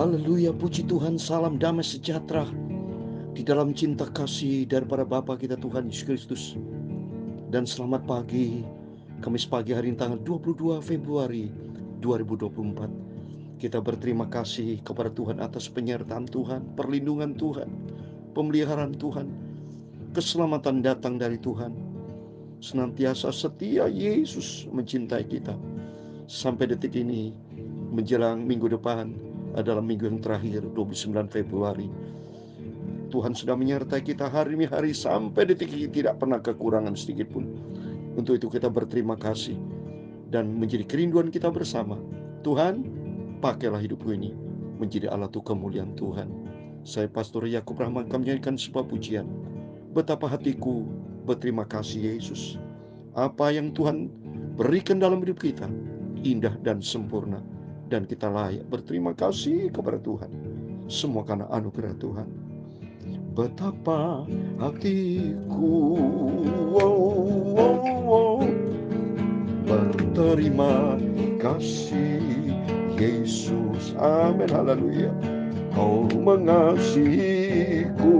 Haleluya, puji Tuhan, salam damai sejahtera di dalam cinta kasih daripada Bapa kita Tuhan Yesus Kristus. Dan selamat pagi, Kamis pagi hari ini tanggal 22 Februari 2024. Kita berterima kasih kepada Tuhan atas penyertaan Tuhan, perlindungan Tuhan, pemeliharaan Tuhan, keselamatan datang dari Tuhan. Senantiasa setia Yesus mencintai kita. Sampai detik ini, menjelang minggu depan adalah minggu yang terakhir, 29 Februari. Tuhan sudah menyertai kita hari demi hari sampai detik ini, tidak pernah kekurangan sedikit pun. Untuk itu kita berterima kasih dan menjadi kerinduan kita bersama. Tuhan, pakailah hidupku ini menjadi alat kemuliaan Tuhan. Saya Pastor Yakub Rahman akan menyanyikan sebuah pujian. Betapa hatiku berterima kasih Yesus. Apa yang Tuhan berikan dalam hidup kita indah dan sempurna, dan kita layak berterima kasih kepada Tuhan. Semua karena anugerah Tuhan. Betapa hatiku berterima kasih Yesus. Amin, haleluya. Kau mengasihiku,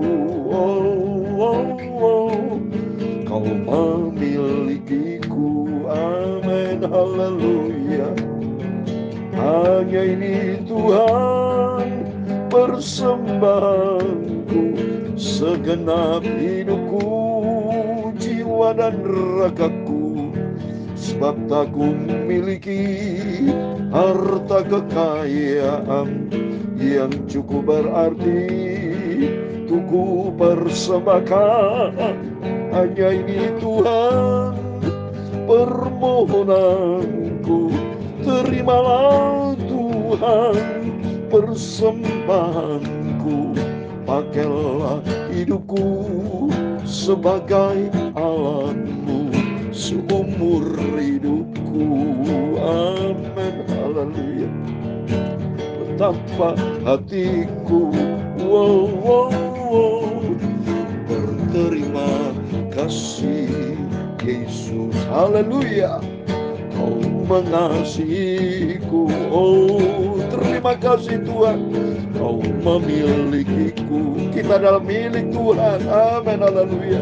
Kau memilikiku. Amin, haleluya. Hanya ini Tuhan persembahanku, segenap hidupku, jiwa dan ragaku. Sebab tak ku memiliki harta kekayaan yang cukup berarti untuk ku persembahkan. Hanya ini Tuhan permohonanku. Terimalah Tuhan persembahanku. Pakailah hidupku sebagai alatmu seumur hidupku. Amin, haleluya. Betapa hatiku berterima kasih Yesus. Haleluya. Kau mengasihiku, terima kasih Tuhan. Kau memilikiku, kita dalam milik Tuhan. Amin, haleluya.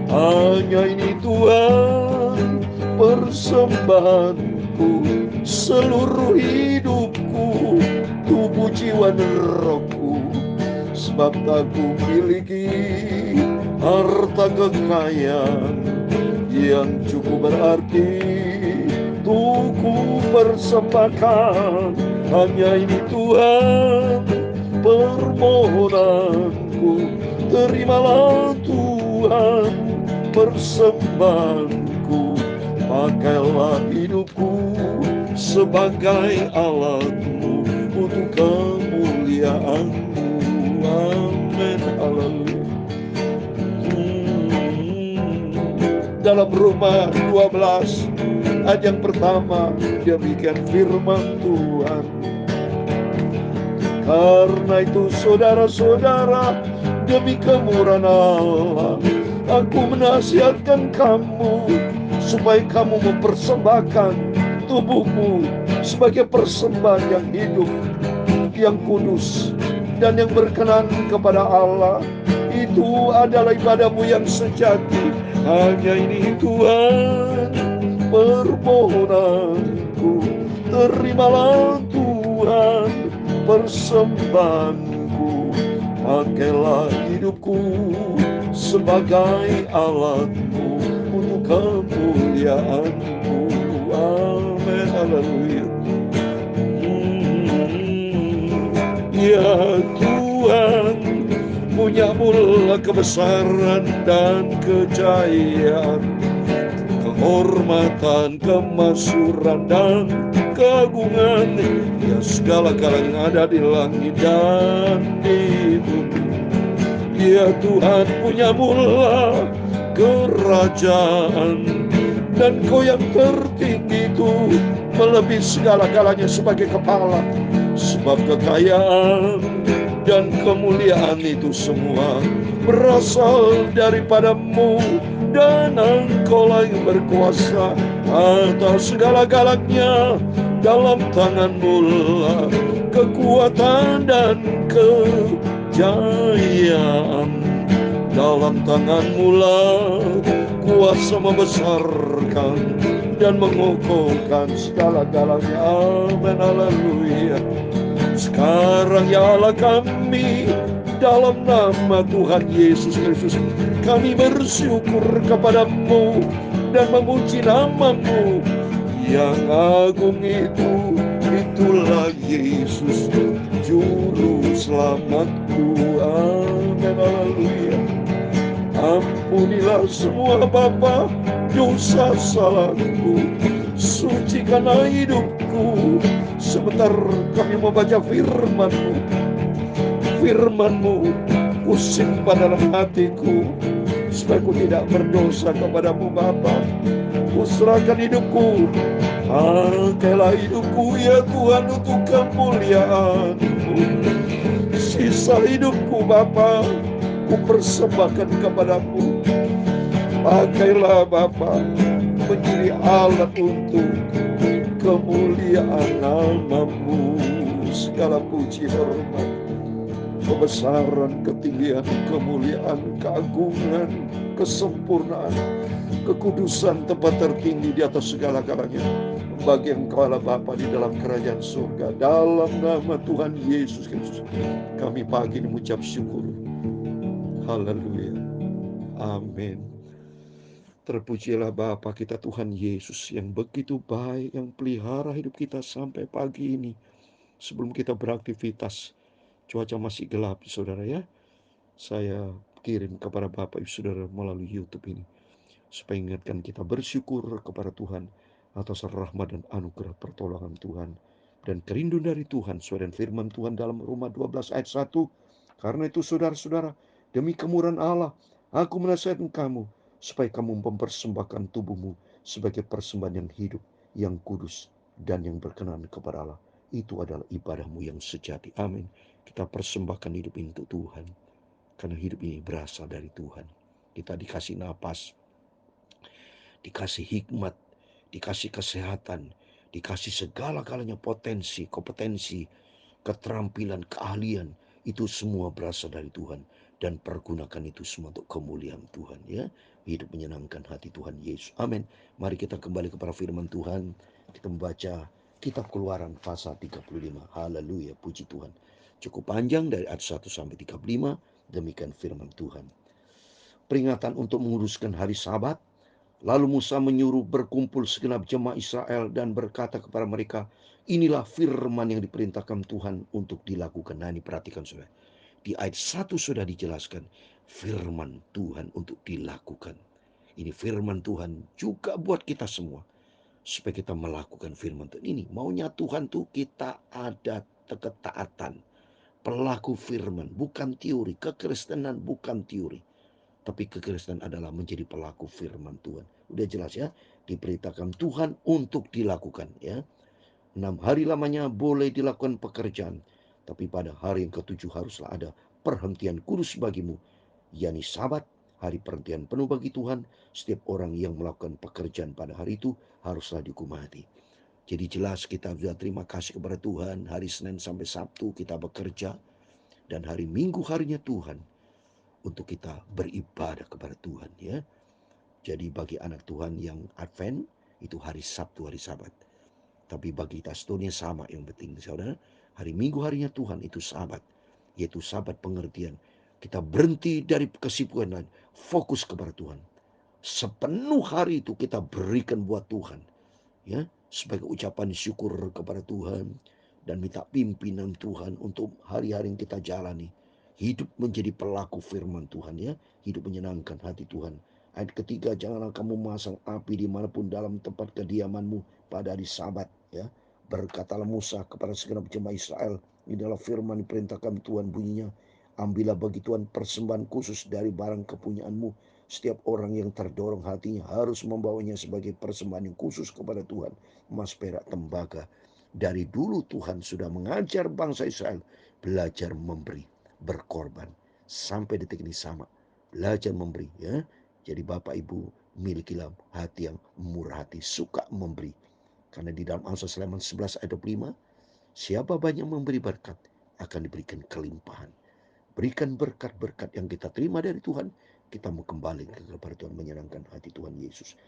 Hanya ini Tuhan persembahanku, seluruh hidupku, tubuh, jiwa, dan rohku. Sebab tak ku miliki harta kekayaan yang cukup berarti untuk ku persembahkan. Hanya ini Tuhan permohonanku. Terimalah Tuhan persembahanku. Pakailah hidupku sebagai alatmu untuk kemuliaanmu. Amin, haleluya. Dalam Roma 12 ayat yang pertama, demikian firman Tuhan. Karena itu saudara-saudara, demi kemurahan Allah, aku menasihatkan kamu supaya kamu mempersembahkan tubuhmu sebagai persembahan yang hidup, yang kudus, dan yang berkenan kepada Allah. Itu adalah ibadahmu yang sejati. Hanya ini Tuhan permohonanku. Terimalah Tuhan persembahanku. Pakailah hidupku sebagai alatmu untuk kemuliaanmu. Amin, haleluya. Ya Tuhan, punya-Mu kebesaran dan kejayaan, kehormatan, kemasyhuran, dan keagungan, ya segala-gala yang ada di langit dan di bumi. Ya Tuhan, punya-Mu kerajaan, dan Kau yang tertinggi itu melebihi segala-galanya sebagai kepala. Sebab kekayaan dan kemuliaan itu semua berasal daripada-Mu, dan Engkau-lah yang berkuasa atas segala-galanya. Dalam tangan-Mu lah kekuatan dan kejayaan. Dalam tangan-Mu lah kuasa membesarkan dan mengokohkan segala-galanya. Amin, haleluya. Sekarang ya Allah kami, dalam nama Tuhan Yesus Kristus, kami bersyukur kepada-Mu dan memuji nama-Mu yang agung itu. Itulah Yesus Juru Selamatku. Amin, haleluya. Ampunilah semua Bapa dosa salahku, sucikanlah hidupku. Sebentar kami membaca firman-Mu. Firman-Mu ku simpan dalam hatiku, supaya ku tidak berdosa kepada-Mu Bapa. Ku serahkan hidupku, pakailah hidupku ya Tuhan untuk kemuliaan-Mu. Sisa hidupku Bapa ku persembahkan kepada-Mu. Pakailah Bapa menjadi alat untuk kemuliaan nama-Mu. Segala puji hormat, kebesaran, ketinggian, kemuliaan, keagungan, kesempurnaan, kekudusan tempat tertinggi di atas segala-galanya bagi Engkau Allah Bapa di dalam kerajaan surga. Dalam nama Tuhan Yesus Kristus kami pagi ini mengucap syukur. Haleluya. Amin. Terpujilah Bapa kita Tuhan Yesus yang begitu baik, yang pelihara hidup kita sampai pagi ini. Sebelum kita beraktivitas, cuaca masih gelap saudara ya. Saya kirim kepada Bapak Ibu Saudara melalui YouTube ini, supaya ingatkan kita bersyukur kepada Tuhan atas rahmat dan anugerah pertolongan Tuhan dan kerinduan dari Tuhan sesuai dengan firman Tuhan dalam Roma 12 ayat 1. Karena itu saudara-saudara, demi kemurahan Allah, aku menasihatkan kamu supaya kamu mempersembahkan tubuhmu sebagai persembahan yang hidup, yang kudus, dan yang berkenan kepada Allah. Itu adalah ibadahmu yang sejati. Amin. Kita persembahkan hidup ini untuk Tuhan, karena hidup ini berasal dari Tuhan. Kita dikasih napas, dikasih hikmat, dikasih kesehatan, dikasih segala-galanya potensi, kompetensi, keterampilan, keahlian. Itu semua berasal dari Tuhan. Dan pergunakan itu semua untuk kemuliaan Tuhan ya. Hidup menyenangkan hati Tuhan Yesus. Amin. Mari kita kembali kepada firman Tuhan. Kita membaca kitab Keluaran pasal 35. Haleluya, puji Tuhan. Cukup panjang dari ayat 1 sampai 35. Demikian firman Tuhan. Peringatan untuk menguruskan hari Sabat. Lalu Musa menyuruh berkumpul segenap jemaah Israel dan berkata kepada mereka, inilah firman yang diperintahkan Tuhan untuk dilakukan. Nah ini perhatikan saudara. Di ayat 1 sudah dijelaskan firman Tuhan untuk dilakukan. Ini firman Tuhan juga buat kita semua, supaya kita melakukan firman Tuhan ini. Maunya Tuhan tuh kita ada ketaatan, pelaku firman, bukan teori. Kekristenan bukan teori, tapi kekristenan adalah menjadi pelaku firman Tuhan. Udah jelas ya, diperintahkan Tuhan untuk dilakukan ya. 6 hari lamanya boleh dilakukan pekerjaan, tapi pada hari yang ketujuh haruslah ada perhentian kudus bagimu, yakni Sabat, hari perhentian penuh bagi Tuhan. Setiap orang yang melakukan pekerjaan pada hari itu haruslah dihukum mati. Jadi jelas kita sudah terima kasih kepada Tuhan, hari Senin sampai Sabtu kita bekerja, dan hari Minggu harinya Tuhan untuk kita beribadah kepada Tuhan ya. Jadi bagi anak Tuhan yang Advent itu hari Sabtu, hari Sabat. Tapi bagi kita sedunia sama yang penting saudara, hari Minggu harinya Tuhan itu Sabat, yaitu Sabat pengertian kita berhenti dari kesibukan lain, fokus kepada Tuhan. Sepenuh hari itu kita berikan buat Tuhan ya, sebagai ucapan syukur kepada Tuhan dan minta pimpinan Tuhan untuk hari-hari yang kita jalani. Hidup menjadi pelaku firman Tuhan ya, hidup menyenangkan hati Tuhan. Ayat ketiga, janganlah kamu memasang api dimanapun dalam tempat kediamanmu pada hari Sabat ya. Berkatalah Musa kepada segenap jemaah Israel, ini adalah firman diperintahkan Tuhan bunyinya, ambillah bagi Tuhan persembahan khusus dari barang kepunyaanmu. Setiap orang yang terdorong hatinya harus membawanya sebagai persembahan yang khusus kepada Tuhan, emas, perak, tembaga. Dari dulu Tuhan sudah mengajar bangsa Israel belajar memberi, berkorban. Sampai detik ini sama, belajar memberi ya. Jadi Bapak Ibu, milikilah hati yang murah hati, suka memberi. Karena di dalam Amsal 11 ayat 25, Siapa banyak memberi berkat, akan diberikan kelimpahan. Berikan berkat-berkat yang kita terima dari Tuhan, kita mau kembali kepada Tuhan, menyenangkan hati Tuhan Yesus.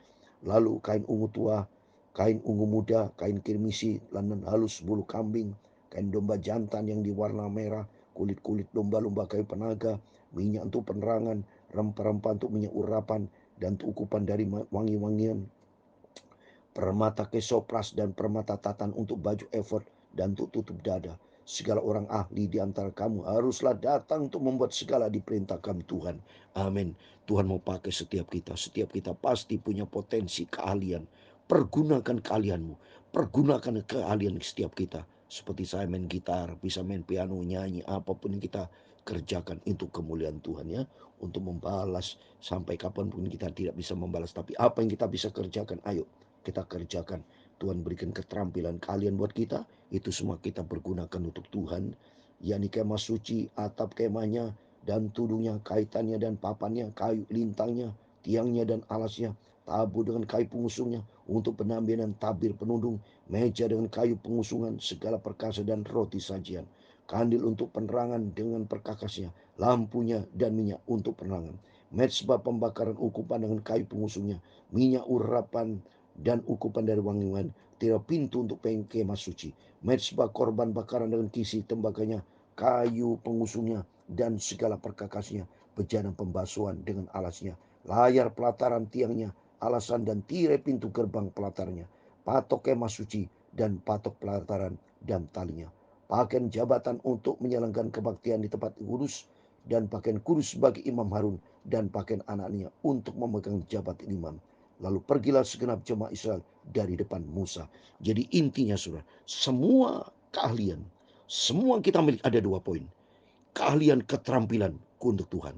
Lalu kain ungu tua, kain ungu muda, kain kirmisi, lanan halus bulu kambing, kain domba jantan yang diwarna merah, kulit-kulit domba-domba kayu penaga, minyak untuk penerangan, rempah-rempah untuk minyak urapan, dan untuk ukupan dari wangi-wangian, permata kesopras dan permata tatan untuk baju efod dan untuk tutup dada. Segala orang ahli di antara kamu haruslah datang untuk membuat segala diperintahkan Tuhan. Amin. Tuhan mau pakai setiap kita. Setiap kita pasti punya potensi keahlian. Pergunakan keahlianmu. Pergunakan keahlian setiap kita. Seperti saya main gitar, bisa main piano, nyanyi, apapun yang kita kerjakan untuk kemuliaan Tuhan ya. Untuk membalas sampai kapanpun kita tidak bisa membalas. Tapi apa yang kita bisa kerjakan, ayo kita kerjakan. Tuhan berikan keterampilan kalian buat kita, itu semua kita pergunakan untuk Tuhan. Yakni kemah suci, atap kemahnya, dan tudungnya, kaitannya dan papannya, kayu lintangnya, tiangnya dan alasnya, tabu dengan kayu pengusungnya, untuk penampilan tabir penundung, meja dengan kayu pengusungan, segala perkasa dan roti sajian, kandil untuk penerangan dengan perkakasnya, lampunya dan minyak untuk penerangan, mezbah pembakaran ukupan dengan kayu pengusungnya, minyak urapan dan ukupan dari wangian, tirai pintu untuk kemah suci, mezbah korban bakaran dengan kisi tembakanya, kayu pengusungnya dan segala perkakasnya, bejana pembasuhan dengan alasnya, layar pelataran tiangnya, alasan dan tirai pintu gerbang pelatarnya, patok kemah suci dan patok pelataran dan talinya, pakaian jabatan untuk menjalankan kebaktian di tempat kudus, dan pakaian kudus bagi imam Harun, dan pakaian anaknya untuk memegang jabat imam. Lalu pergilah segenap jemaah Israel dari depan Musa. Jadi intinya saudara, semua keahlian, semua kita milik ada 2 poin. Keahlian, keterampilan untuk Tuhan.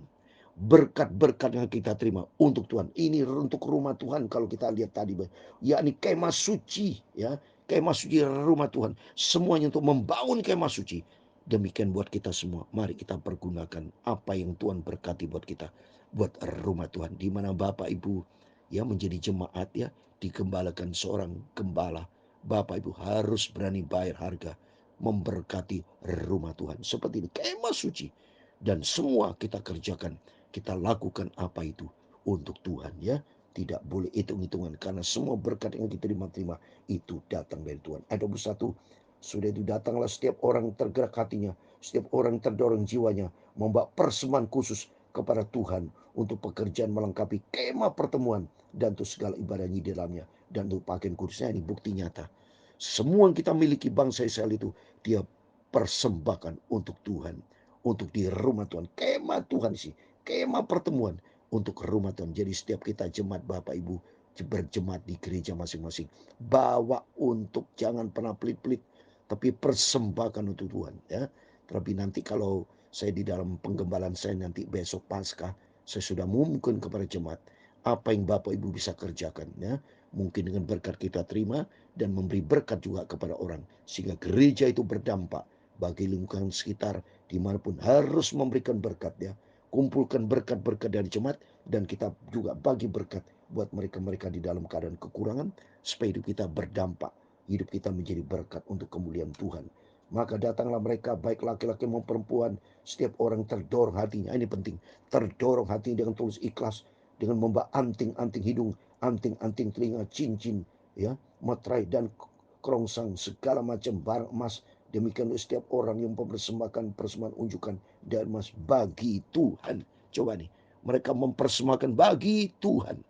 Berkat-berkat yang kita terima untuk Tuhan. Ini untuk rumah Tuhan kalau kita lihat tadi. Yakni kemah suci. Ya, kemah suci rumah Tuhan. Semuanya untuk membangun kemah suci. Demikian buat kita semua. Mari kita pergunakan apa yang Tuhan berkati buat kita. Buat rumah Tuhan. Di mana Bapak Ibu ya menjadi jemaat ya, digembalakan seorang gembala. Bapak Ibu harus berani bayar harga memberkati rumah Tuhan. Seperti ini kemah suci. Dan semua kita kerjakan, kita lakukan apa itu untuk Tuhan ya. Tidak boleh hitung-hitungan karena semua berkat yang kita terima itu datang dari Tuhan. Ayat 21, sudah itu datanglah setiap orang tergerak hatinya, setiap orang terdorong jiwanya membawa persembahan khusus kepada Tuhan untuk pekerjaan melengkapi kemah pertemuan dan untuk segala ibadahnya di dalamnya dan untuk pakaian kudusnya. Ini bukti nyata. Semua yang kita miliki bangsa Israel itu dia persembahkan untuk Tuhan, untuk di rumah Tuhan. Kemah Tuhan sih, kemah pertemuan untuk rumah Tuhan. Jadi setiap kita jemaat Bapak Ibu berjemaat di gereja masing-masing, bawa untuk jangan pernah pelit-pelit, tapi persembahkan untuk Tuhan ya. Terlebih nanti kalau saya di dalam penggembalaan saya nanti besok Paskah, saya sudah mengumumkan kepada jemaat apa yang Bapak Ibu bisa kerjakan ya. Mungkin dengan berkat kita terima dan memberi berkat juga kepada orang, sehingga gereja itu berdampak bagi lingkungan sekitar dimanapun, harus memberikan berkat ya. Kumpulkan berkat-berkat dari jemaat dan kita juga bagi berkat buat mereka-mereka di dalam keadaan kekurangan, supaya hidup kita berdampak, hidup kita menjadi berkat untuk kemuliaan Tuhan. Maka datanglah mereka baik laki-laki maupun perempuan, setiap orang terdorong hatinya. Ini penting, terdorong hatinya dengan tulus ikhlas, dengan membawa anting-anting hidung, anting-anting telinga, cincin ya, materai dan kerongsang, segala macam barang emas. Demikian setiap orang yang mempersembahkan persembahan unjukan dan emas bagi Tuhan. Coba nih, mereka mempersembahkan bagi Tuhan.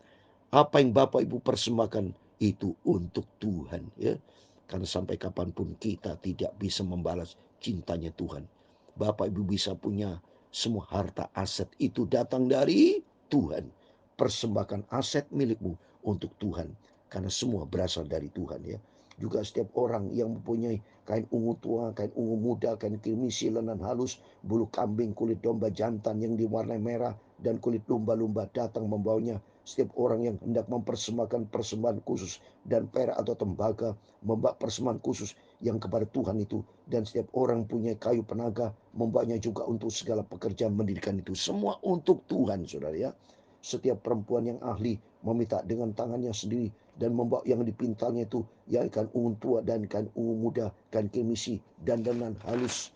Apa yang Bapak Ibu persembahkan itu untuk Tuhan ya. Karena sampai kapanpun kita tidak bisa membalas cintanya Tuhan. Bapak Ibu bisa punya semua harta aset itu datang dari Tuhan. Persembahkan aset milikmu untuk Tuhan. Karena semua berasal dari Tuhan ya. Juga setiap orang yang mempunyai kain ungu tua, kain ungu muda, kain kirmisi, lenan halus, bulu kambing, kulit domba jantan yang diwarnai merah, dan kulit lumba-lumba datang membawanya. Setiap orang yang hendak mempersembahkan persembahan khusus dan perak atau tembaga, membawa persembahan khusus yang kepada Tuhan itu. Dan setiap orang punya kayu penaga, membawanya juga untuk segala pekerjaan mendirikan itu. Semua untuk Tuhan, saudara ya. Setiap perempuan yang ahli meminta dengan tangannya sendiri dan membawa yang dipintalnya itu, ya ikan ungu tua dan ikan ungu muda, ikan kemisi dan halus.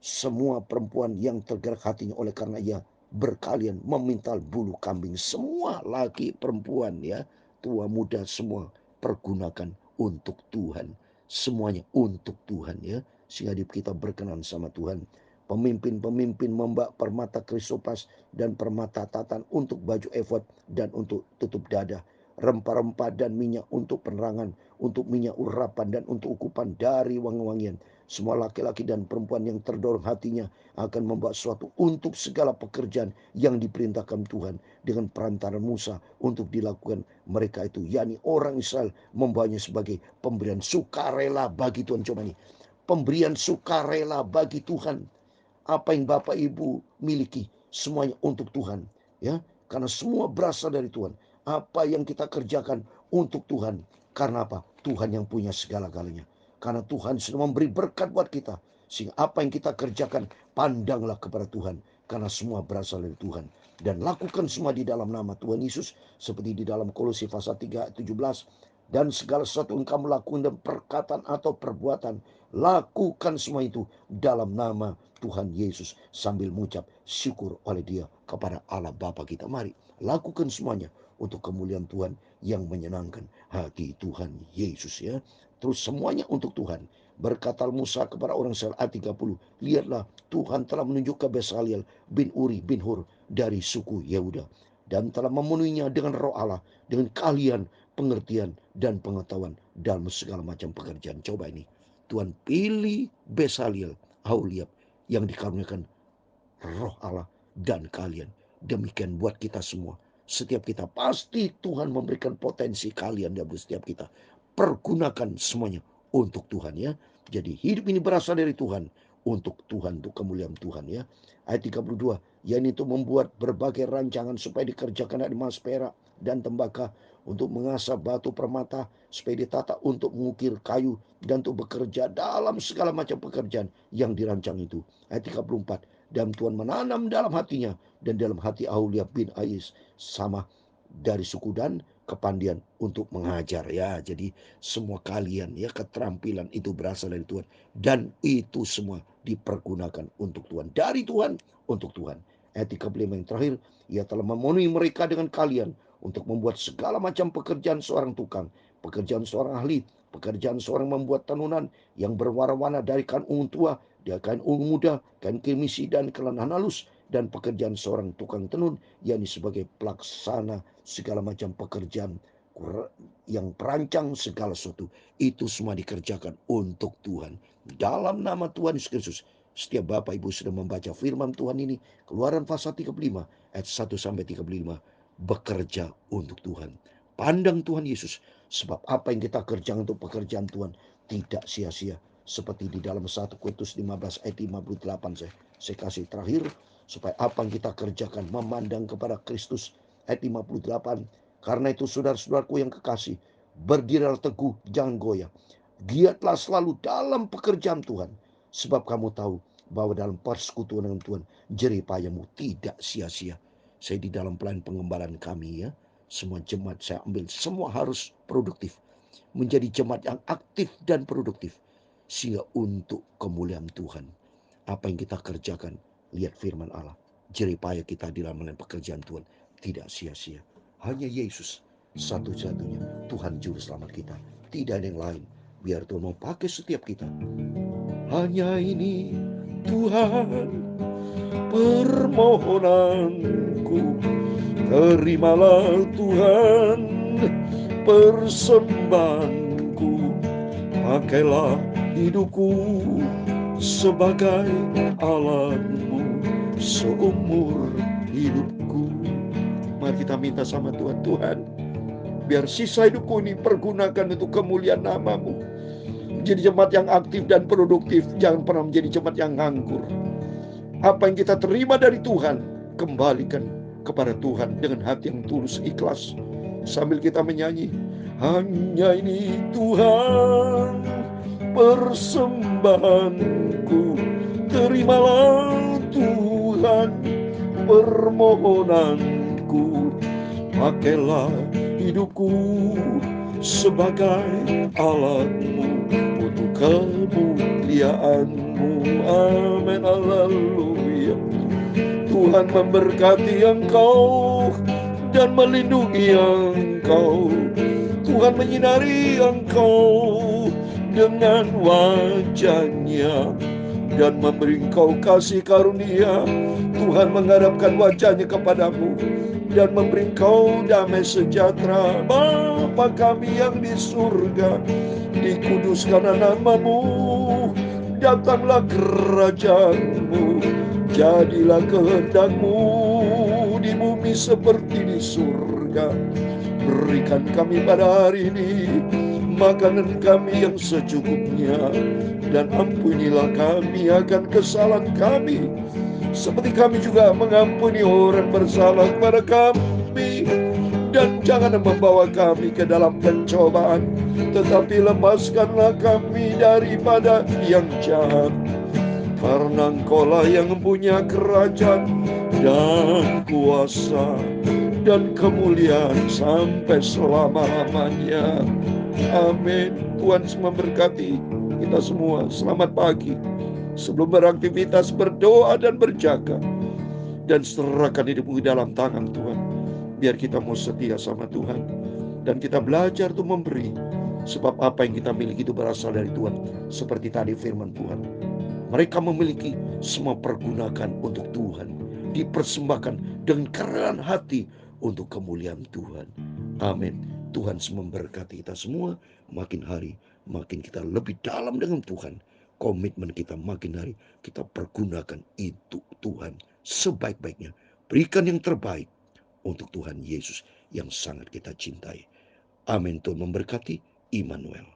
Semua perempuan yang tergerak hatinya oleh karena ia berkalian memintal bulu kambing. Semua laki perempuan, ya, tua muda, semua pergunakan untuk Tuhan. Semuanya untuk Tuhan, ya, sehingga hidup kita berkenan sama Tuhan. Pemimpin-pemimpin membawa permata krisopas dan permata tatan untuk baju efod dan untuk tutup dada, rempah-rempah dan minyak untuk penerangan, untuk minyak urapan dan untuk ukupan dari wangi-wangian. Semua laki-laki dan perempuan yang terdorong hatinya akan membuat sesuatu untuk segala pekerjaan yang diperintahkan Tuhan dengan perantaran Musa untuk dilakukan mereka itu, yakni orang Israel, membawanya sebagai pemberian sukarela bagi Tuhan. Coba nih, pemberian sukarela bagi Tuhan. Apa yang Bapak Ibu miliki semuanya untuk Tuhan, ya, karena semua berasal dari Tuhan. Apa yang kita kerjakan untuk Tuhan, karena apa? Tuhan yang punya segala-galanya. Karena Tuhan sudah memberi berkat buat kita, sehingga apa yang kita kerjakan, pandanglah kepada Tuhan, karena semua berasal dari Tuhan. Dan lakukan semua di dalam nama Tuhan Yesus, seperti di dalam Kolose pasal 3 ayat 17. Dan segala sesuatu yang kamu lakukan dan perkataan atau perbuatan, lakukan semua itu dalam nama Tuhan Yesus, sambil mengucap syukur oleh Dia kepada Allah Bapa kita. Mari lakukan semuanya untuk kemuliaan Tuhan yang menyenangkan hati Tuhan Yesus, ya. Terus semuanya untuk Tuhan. Berkata Musa kepada orang Israel ayat 30, lihatlah, Tuhan telah menunjuk ke Bezalel bin Uri bin Hur dari suku Yehuda, dan telah memenuhinya dengan roh Allah, dengan keahlian, pengertian, dan pengetahuan dalam segala macam pekerjaan. Coba ini, Tuhan pilih Bezalel, Aholiab, yang dikaruniakan roh Allah dan kalian. Demikian buat kita semua. Setiap kita pasti Tuhan memberikan potensi kalian dalam setiap kita. Pergunakan semuanya untuk Tuhan, ya. Jadi hidup ini berasal dari Tuhan, untuk Tuhan, untuk kemuliaan Tuhan, ya. Ayat 32, yaitu membuat berbagai rancangan supaya dikerjakan dari emas, perak, dan tembakau, untuk mengasah batu permata, supaya ditata untuk mengukir kayu, dan untuk bekerja dalam segala macam pekerjaan yang dirancang itu. Ayat 34, dan Tuhan menanam dalam hatinya dan dalam hati Aholiab bin Ais sama dari suku Dan kepandian untuk mengajar, ya. Jadi semua kalian, ya, keterampilan itu berasal dari Tuhan, dan itu semua dipergunakan untuk Tuhan, dari Tuhan untuk Tuhan. Ayat 35 yang terakhir, ia telah memenuhi mereka dengan kalian untuk membuat segala macam pekerjaan seorang tukang, pekerjaan seorang ahli, pekerjaan seorang membuat tenunan yang berwarna-warna dari kain ungu tua, dia kain ungu muda, kain kemisi dan kelana halus, dan pekerjaan seorang tukang tenun, yakni sebagai pelaksana segala macam pekerjaan yang perancang segala sesuatu. Itu semua dikerjakan untuk Tuhan. Dalam nama Tuhan Yesus Kristus, setiap Bapak Ibu sudah membaca firman Tuhan ini, Keluaran pasal 35 ayat 1 sampai 35, bekerja untuk Tuhan. Pandang Tuhan Yesus, sebab apa yang kita kerjakan untuk pekerjaan Tuhan tidak sia-sia. Seperti di dalam 1 Korintus 15 ayat 58, saya kasih terakhir, supaya apa yang kita kerjakan memandang kepada Kristus. Ayat 58, karena itu saudara-saudaraku yang kekasih, berdirilah teguh, jangan goyah. Giatlah selalu dalam pekerjaan Tuhan, sebab kamu tahu bahwa dalam persekutuan dengan Tuhan, jerih payahmu tidak sia-sia. Saya di dalam pelayanan pengembalaan kami, ya, semua jemaat saya ambil, semua harus produktif. Menjadi jemaat yang aktif dan produktif, sehingga untuk kemuliaan Tuhan. Apa yang kita kerjakan, lihat firman Allah, jerih payah kita di dalam pekerjaan Tuhan tidak sia-sia. Hanya Yesus satu-satunya Tuhan Juru Selamat kita, tidak ada yang lain. Biar Tuhan mau pakai setiap kita. Hanya ini Tuhan permohonanku, terimalah Tuhan persembahanku, pakailah hidupku sebagai alatmu seumur hidupku. Mari kita minta sama Tuhan, Tuhan, biar sisa hidupku ini pergunakan untuk kemuliaan nama-Mu. Menjadi jemaat yang aktif dan produktif, jangan pernah menjadi jemaat yang nganggur. Apa yang kita terima dari Tuhan, kembalikan kepada Tuhan dengan hati yang tulus, ikhlas. Sambil kita menyanyi, hanya ini Tuhan persembahanku, terimalah Tuhan permohonanku, Pakailah hidupku sebagai alatmu untuk kemuliaan-Mu. Amin, haleluya. Tuhan memberkati engkau dan melindungi engkau. Tuhan menyinari engkau dengan wajah-Nya dan memberi engkau kasih karunia. Tuhan menghadapkan wajah-Nya kepadamu dan memberi engkau damai sejahtera. Bapa kami yang di surga, dikuduskanlah nama-Mu, datanglah kerajaan-Mu, jadilah kehendak-Mu di bumi seperti di surga. Berikan kami pada hari ini makanan kami yang secukupnya, dan ampunilah kami akan kesalahan kami, seperti kami juga mengampuni orang bersalah kepada kami. Dan jangan membawa kami ke dalam pencobaan, tetapi lepaskanlah kami daripada yang jahat. Karena Engkaulah yang mempunyai kerajaan dan kuasa dan kemuliaan sampai selama-lamanya. Amin. Tuhan memberkati kita semua. Selamat pagi. Sebelum beraktivitas, berdoa dan berjaga, dan serahkan hidupmu dalam tangan Tuhan. Biar kita mau setia sama Tuhan, dan kita belajar untuk memberi, sebab apa yang kita miliki itu berasal dari Tuhan. Seperti tadi firman Tuhan, mereka memiliki semua pergunakan untuk Tuhan, dipersembahkan dengan kerelaan hati untuk kemuliaan Tuhan. Amin. Tuhan memberkati kita semua. Makin hari makin kita lebih dalam dengan Tuhan. Komitmen kita makin hari kita pergunakan itu Tuhan sebaik-baiknya. Berikan yang terbaik untuk Tuhan Yesus yang sangat kita cintai. Amin. Tuhan memberkati. Immanuel.